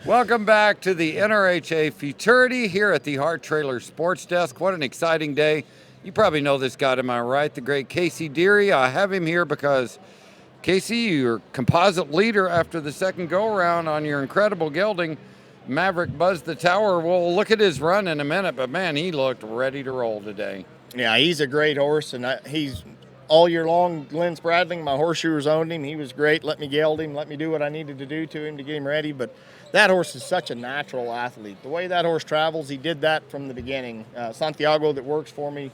Welcome back to the NRHA Futurity here at the Hart Trailer Sports Desk. What an exciting day. You probably know this guy to my right, the great Casey Deary. I have him here because, Casey, you're composite leader after the second go-around on your incredible gelding. Maverick buzzed the tower. We'll look at his run in a minute, but man, he looked ready to roll today. Yeah, he's a great horse, and he's all year long. Glenn Spradling, my horseshoers, owned him. He was great. Let me geld him, let me do what I needed to do to him to get him ready. But that horse is such a natural athlete. The way that horse travels, he did that from the beginning. Santiago, that works for me,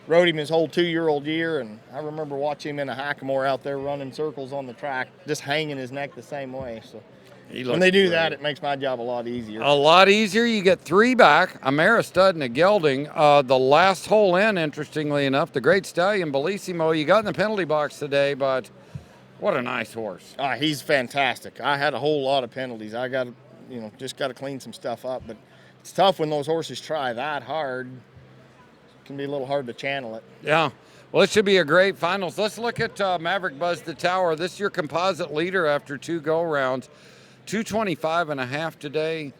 rode him his whole 2-year-old year, and I remember watching him in a hackamore out there running circles on the track, just hanging his neck the same way. So when they do that, it makes my job a lot easier. A lot easier. You get 3 back, a mare, a stud, and a gelding. The last hole in, interestingly enough, the great stallion, Bellissimo, you got in the penalty box today, but what a nice horse. He's fantastic. I had a whole lot of penalties. I got to, just got to clean some stuff up. But it's tough when those horses try that hard. It can be a little hard to channel it. Yeah. Well, it should be a great finals. Let's look at Maverick Buzz the Tower. This is your composite leader after 2 go-rounds. 225.5 today,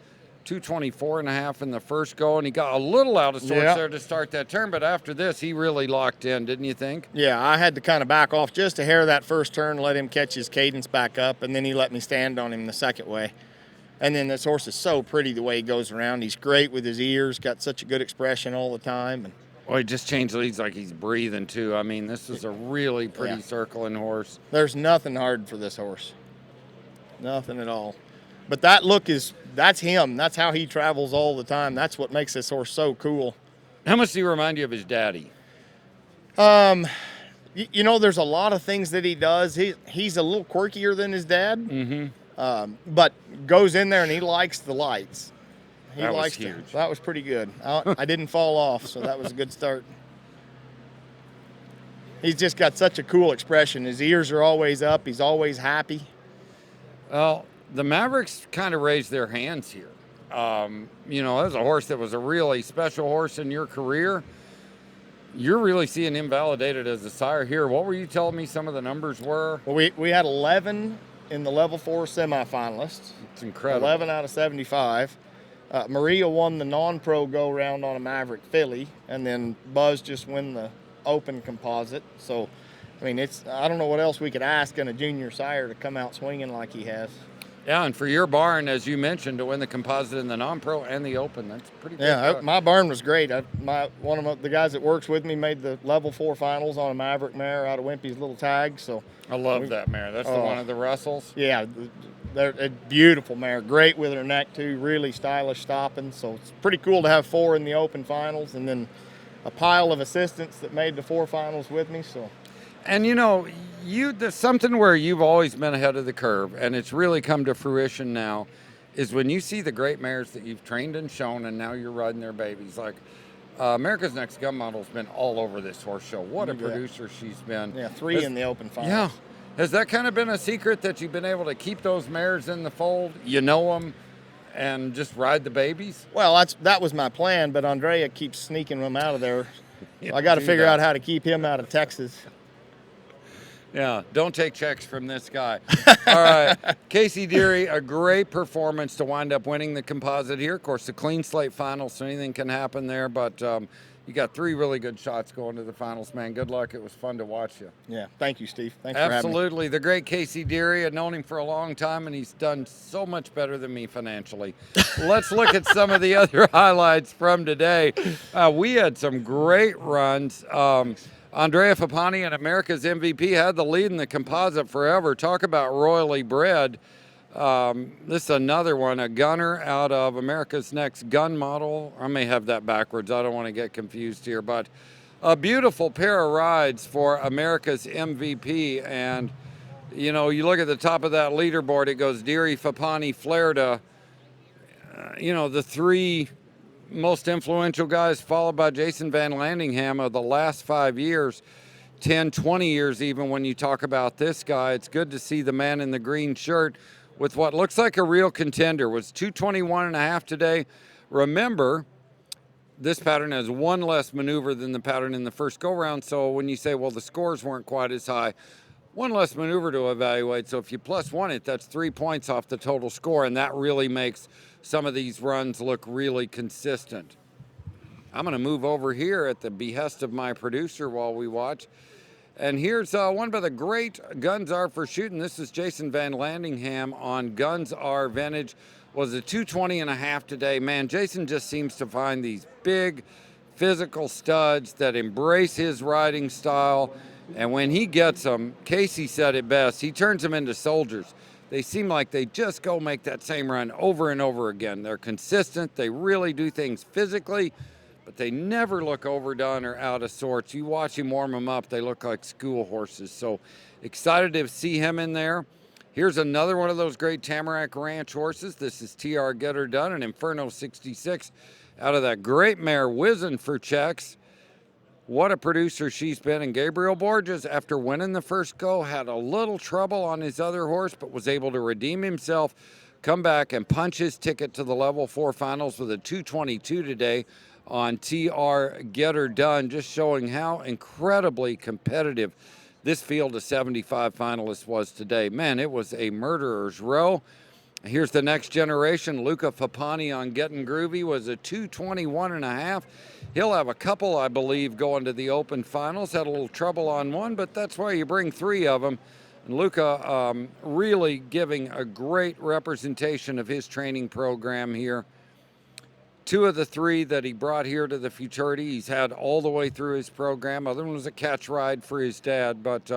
224.5 in the first go, and he got a little out of sorts there to start that turn, but after this, he really locked in, didn't you think? Yeah, I had to kind of back off just a hair that first turn, let him catch his cadence back up, and then he let me stand on him the second way. And then this horse is so pretty the way he goes around. He's great with his ears, got such a good expression all the time. And well, he just changed leads like he's breathing, too. I mean, this is a really pretty circling horse. There's nothing hard for this horse. Nothing at all. But that look that's him. That's how he travels all the time. That's what makes this horse so cool. How much do he remind you of his daddy? There's a lot of things that he does. He's a little quirkier than his dad, but goes in there and he likes the lights. That was huge. That was pretty good. I didn't fall off, so that was a good start. He's just got such a cool expression. His ears are always up. He's always happy. Well, the Mavericks kind of raised their hands here. That was a horse that was a really special horse in your career. You're really seeing him validated as a sire here. What were you telling me some of the numbers were? Well, we had 11 in the level 4 semifinalists. It's incredible. 11 out of 75. Maria won the non-pro go-round on a Maverick filly, and then Buzz just won the open composite. So, I don't know what else we could ask in a junior sire to come out swinging like he has. Yeah, and for your barn, as you mentioned, to win the composite in the non-pro and the open, that's pretty good. Yeah, my barn was great. One of the guys that works with me made the level 4 finals on a Maverick mare out of Wimpy's Little Tag. So I love that mare. That's the one of the Russells. Yeah, they're a beautiful mare. Great with her neck too. Really stylish stopping. So it's pretty cool to have 4 in the open finals, and then a pile of assistants that made the 4 finals with me. So. And there's something where you've always been ahead of the curve, and it's really come to fruition now, is when you see the great mares that you've trained and shown, and now you're riding their babies. Like America's Next Gun Model's been all over this horse show. What a producer she's been. Yeah, 3 in the open finals. Yeah. Has that kind of been a secret that you've been able to keep those mares in the fold? You know them, and just ride the babies? Well, that was my plan, but Andrea keeps sneaking them out of there. I got to figure out how to keep him out of Texas. Yeah, don't take checks from this guy. All right, Casey Deary, a great performance to wind up winning the composite here. Of course, the clean slate final, so anything can happen there, but you got 3 really good shots going to the finals, man. Good luck. It was fun to watch you. Yeah, thank you, Steve. Thanks for having me. Absolutely. The great Casey Deary. I've known him for a long time, and he's done so much better than me financially. Let's look at some of the other highlights from today. We had some great runs. Andrea Fapani and America's MVP had the lead in the composite forever. Talk about royally bred. This is another one, a gunner out of America's Next Gun Model. I may have that backwards. I don't want to get confused here, but a beautiful pair of rides for America's MVP. And, you look at the top of that leaderboard, it goes Deary, Fapani, Flairda. The 3 most influential guys, followed by Jason Van Landingham of the last 5 years, 10, 20 years even when you talk about this guy. It's good to see the man in the green shirt with what looks like a real contender. Was 221.5 today. Remember, this pattern has 1 less maneuver than the pattern in the first go-round, so when you say, well, the scores weren't quite as high, one less maneuver to evaluate. So if you plus one it, that's 3 points off the total score, and that really makes some of these runs look really consistent. I'm going to move over here at the behest of my producer while we watch. And here's one by the great Guns Are for Shooting. This is Jason Van Landingham on Guns Are Vintage. Was a 220.5 today. Man, Jason just seems to find these big physical studs that embrace his riding style. And when he gets them, Casey said it best, he turns them into soldiers. They seem like they just go make that same run over and over again. They're consistent. They really do things physically, but they never look overdone or out of sorts. You watch him warm them up, they look like school horses. So excited to see him in there. Here's another one of those great Tamarack Ranch horses. This is TR Get Her Done, an Inferno 66 out of that great mare Whizzin' for Checks. What a producer she's been. And Gabriel Borges, after winning the first go, had a little trouble on his other horse, but was able to redeem himself, come back and punch his ticket to the level 4 finals with a 222 today on TR Get Her Done, just showing how incredibly competitive this field of 75 finalists was today. Man, it was a murderer's row. Here's the next generation. Luca Fapani on Getting Groovy was a 221.5. He'll have a couple, I believe, going to the open finals. Had a little trouble on one, but that's why you bring 3 of them. And Luca really giving a great representation of his training program here. 2 of the 3 that he brought here to the Futurity, he's had all the way through his program. Other one was a catch ride for his dad, but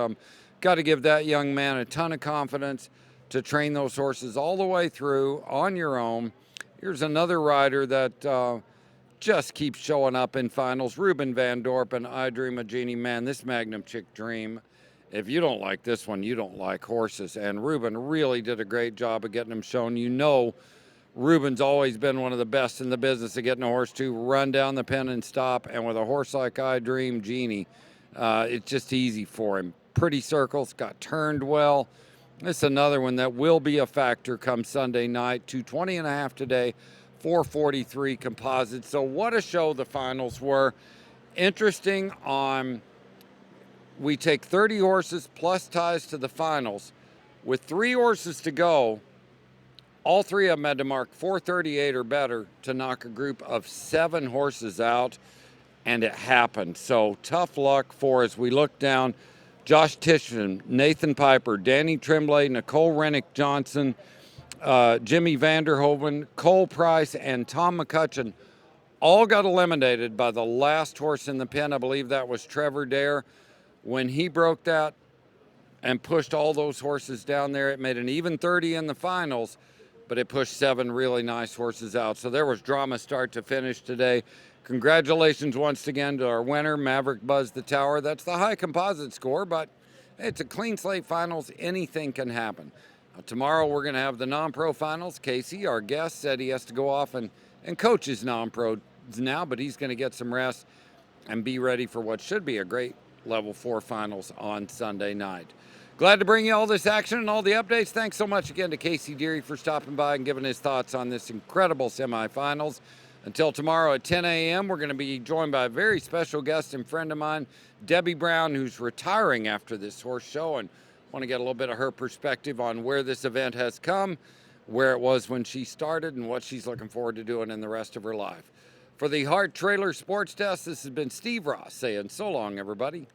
got to give that young man a ton of confidence to train those horses all the way through on your own. Here's another rider that just keeps showing up in finals, Ruben Van Dorp and I Dream of Jeannie. Man, this Magnum Chick Dream, if you don't like this one, you don't like horses. And Ruben really did a great job of getting them shown. You know, Ruben's always been one of the best in the business of getting a horse to run down the pen and stop. And with a horse like I Dream Jeannie, it's just easy for him. Pretty circles, got turned well. This is another one that will be a factor come Sunday night. 220.5 today, 443 composite. So what a show the finals were. Interesting on, we take 30 horses plus ties to the finals. With 3 horses to go, all 3 of them had to mark 438 or better to knock a group of 7 horses out, and it happened. So tough luck for, as we look down, Josh Tishman, Nathan Piper, Danny Tremblay, Nicole Rennick Johnson, Jimmy Vanderhoven, Cole Price, and Tom McCutcheon all got eliminated by the last horse in the pen. I believe that was Trevor Dare. When he broke that and pushed all those horses down there, it made an even 30 in the finals, but it pushed 7 really nice horses out. So there was drama start to finish today. Congratulations once again to our winner, Maverick Buzz the Tower. That's the high composite score, but it's a clean slate finals. Anything can happen. Tomorrow we're going to have the non-pro finals. Casey, our guest, said he has to go off and coach his non-pros now, but he's going to get some rest and be ready for what should be a great level 4 finals on Sunday night. Glad to bring you all this action and all the updates. Thanks so much again to Casey Deary for stopping by and giving his thoughts on this incredible semifinals. Until tomorrow at 10 a.m., we're going to be joined by a very special guest and friend of mine, Debbie Brown, who's retiring after this horse show, and want to get a little bit of her perspective on where this event has come, where it was when she started, and what she's looking forward to doing in the rest of her life. For the Hart Trailer Sports Desk, this has been Steve Ross saying so long, everybody.